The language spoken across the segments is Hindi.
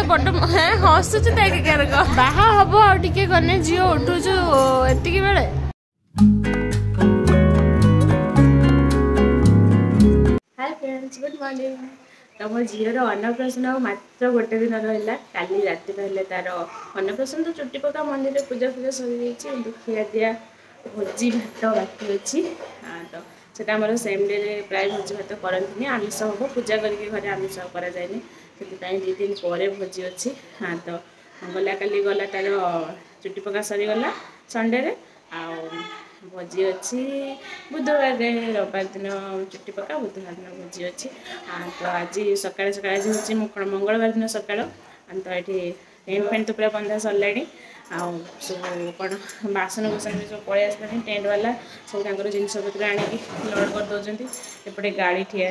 बड़ हसुच बाहा हम आगे गने झील उठुचु एतिक बेले हाय फ्रेंड्स गुड मॉर्निंग तो मो झीर अन्नप्राशन मात्र गोटे दिन रहा काली राति पहले तार अन्नप्राशन तो चुट्टी पका मंदिर पूजा पूजा सरी खिया दिया भोजी भात बाकी अच्छी तो सेटा आम सेम डे प्राय भोजी भात करती आमिष हम पूजा करके घरे आमिष कराए से 2 दिन पर भोजी अच्छी हाँ तो गला काली गला तार चुट्टी पका सरीगला संडे रे आ भोजी अच्छी बुधवार रविवार दिन चुट्टी पका बुधवार दिन भोजी अच्छी तो आज सकाଳେ आज हूँ मंगलवार दिन सकाळ तो ये टेंट फैंट तो पूरा बंधा सरला सब कौन बासन बुसन भी सब पलि आसला टेंट वाला सब जिनस पत्र आणिकी लोड कर दौरान एपटे गाड़ी ठिया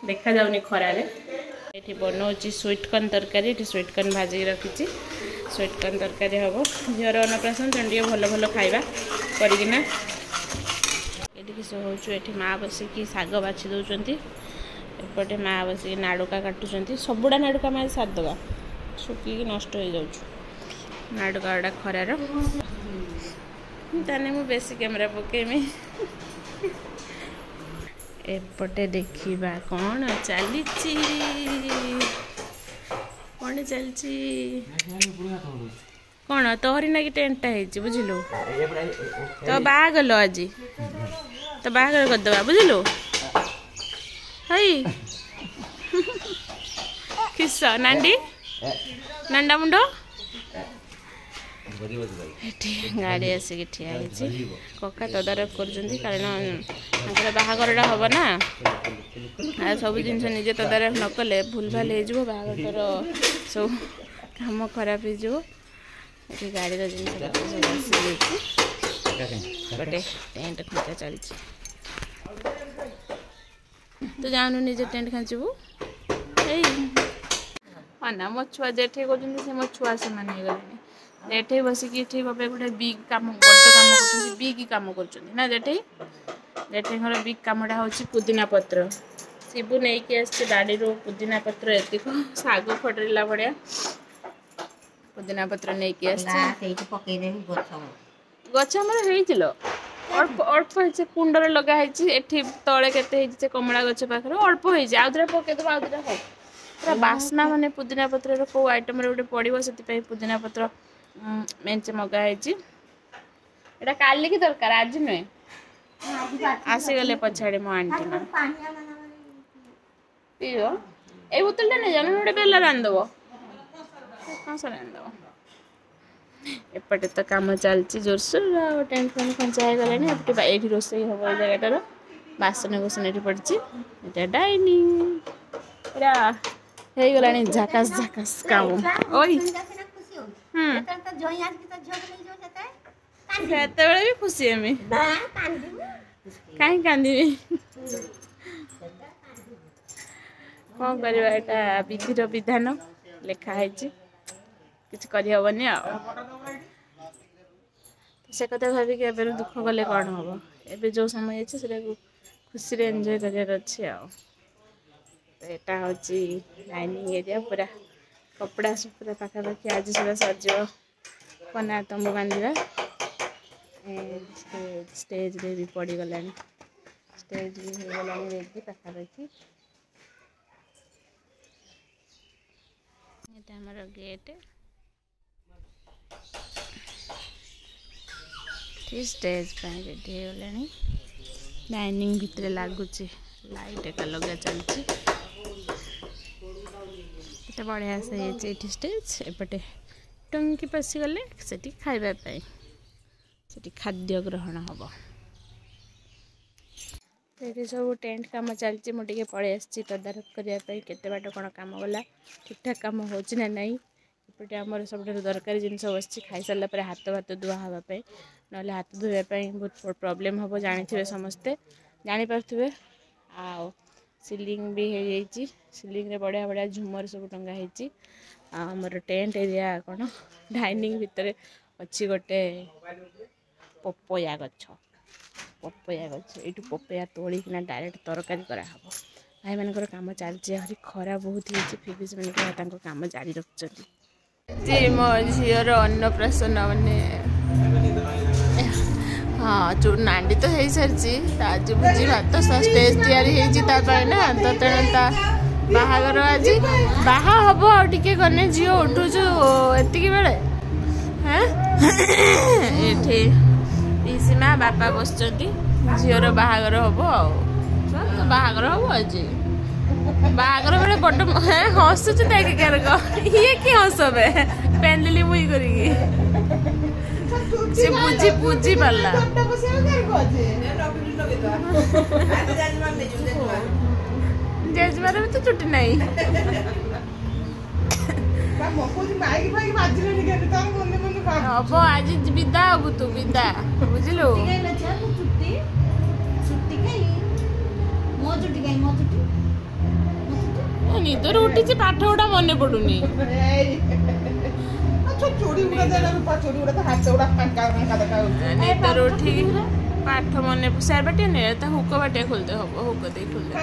देखा जाऊनी खरारे ये बनाऊँगी स्वीट कॉर्न तरकारी ये स्वीट कॉर्न भाजिक रखी स्वीट कॉर्न तरकारी हम झीर अन्नप्राशन तेणु भल भल खाଇବା करना ये सोचु ये माँ बसिकी शाग बाछि दौरान एपटे माँ बसिक नाड़ुका काटुंट सबुड़ा नाड़ुका माँ सारदे शुखिकी नष्ट हो जाऊँ नाड़ुका गुड़ा खरार ताने मु बेसी कैमेरा पकेमी एपटे देखा कौन चली कौन चलची कौन तोहरी ना कि टेंटा है बुझिलु तो बागल आज तो बागर करदे बुझिलु हई किस नांडी नांडा मुंड गाड़ी आसिक ठिया कका तदारख कर बाहागरटा हम ना आ सब जिन निजे तदारख न कले भूल भाल हो बाहागर सब काम खराब हो गाड़ी जिन गोटे टेंट खंचा चली तो जानु निजे टेंट खांचबू ना मो छुआ जेठे कहते मो छुआ से माने गले जेठे बसिकी गोटे बिग काम बड़ काम कर बिग काम कर जेठे जेठे बिग कामटा हूँ पुदीना पत्र शिबू नहीं कि आस बाड़ी पुदीना पत्र एतिक शाग फटरला भाया पुदीना पत्र नहीं कि गछ आमर अल्प अल्प कुंडर लगाई एठी तले के कमला गछ पाखे अल्प हो आउे पकईदेव आउे हो पूरा बास्ना माने पुदीना पत्र को आइटम गोटे पड़ो से पुदीना पत्र मेंचे मगाई एटा काली की दरकार आज नुहे आसीगले पछाड़े मो आंटी माँ पीव ए बोतल नहीं जान गोटे बेला रांधव कौन सा रांधव एपटे तो कम चलती जोरसोर टेंट फेंट खंचा गला ये रोषे हम ये जगटार बासन बुसन ये पड़ी डाइनिंग पूरा हो गला झाकास झाकास काम ओई सेते भी खुशी हमें कहीं कांदी कौन करवा विधिर विधान लिखाई किसी करहबनी से कथा भाविक एवं दुख गले कौन हम एवं जो समय है खुशी एंजॉय कर अच्छी यहाँ हूँ डाइनिंग एरिया पूरा कपड़ा सब पूरा पाखापाखि आज सुधा सजो कना तंबू बांधा स्टेज रे भी पड़गला स्टेज भी हो गला रेडी पाखापाखि ये गेट स्टेज रेडी हो गला डाइनिंग भितर लगुच लाइट एक लगा चलती बढ़िया से ये स्टेज एपटे टंकी पशिगले से खावाई से खाद्य ग्रहण हम ये सब टेंट कम चलती मुझे पलि आसी तदारख करने के बाट कौन कम गला ठीक ठाक कम हो ना एपटे आमर सब दरकारी जिन बस खाई सारा हाथ भात धुआ हाँपाई ना हाथ धोवाई बहुत प्रोब्लेम हम जानी समस्ते जानीपे आ सीलिंग भी हो जाइए सीलिंग रे बढ़िया बढ़िया झुमर सब टंगा होती आमर टेंट एरिया कौन डाइनिंग भितर अच्छी गोटे पपया गछ ये पपया तोड़ीकिना डायरेक्ट तरकारी कराहब ଭାଇମାନଙ୍କର କାମ ଚାଲିଛି ଆହୁରି ଖରା ବହୁତ ହେଇଛି ଫିର୍ ବି ସେମାନେ ତାଙ୍କ କାମ ଜାରି ରଖୁଛନ୍ତି। ମୋ ଝିଅର ଅନ୍ନପ୍ରାଶନ ମାନେ ହଁ ନାଣ୍ଡି ତ ହେଇସାରିଛି ଆଜି ଭୋଜି ଭାତ ଷ୍ଟେଜ୍ ତିଆରି ହେଇଛି ତା ପାଇଁ ନା ତ ତେଣୁ ତା ବାହାଘର ଆଜି ବାହା ହବ ଆଉ ଟିକେ ଗନେ ଝିଅ ଉଠୁଛୁ ଏତିକି ବେଳେ ଏଠି ପିଇସି ମା ବାପା ବସିଛନ୍ତି ଝିଅର ବାହାଘର ହବ ଆଉ ତ ବାହାଘର ହବ ଆଜି ବାହାଘର ବେଳେ ବଡ ହସୁଛୁ ଦେଖ ଇଏ କି ହସବେ ପେନ୍ଦେଲି ମୁଇଁ କରିକି ସେ ବୁଝି ପାରିଲା ଜେଜେମାର ବି ତ ଚୁଟି ନାହିଁ ହବ ଆଜି ବିଦା ହବୁ ତୁ ବିଦା ବୁଝିଲୁ ନିଦରୁ ଉଠିଛି ପାଠ ଗୁଡା ମନେ ପଡୁନି ନିଦରୁ ଉଠିକି ପାଠ ମନେ ସେୟାର ବାଟିଆ ନେ ତା ହୁକ ବାଟିଆ ଖୋଲିଦେ ହବ ହୁକ ଦେଇ ଖୋଲିଦେ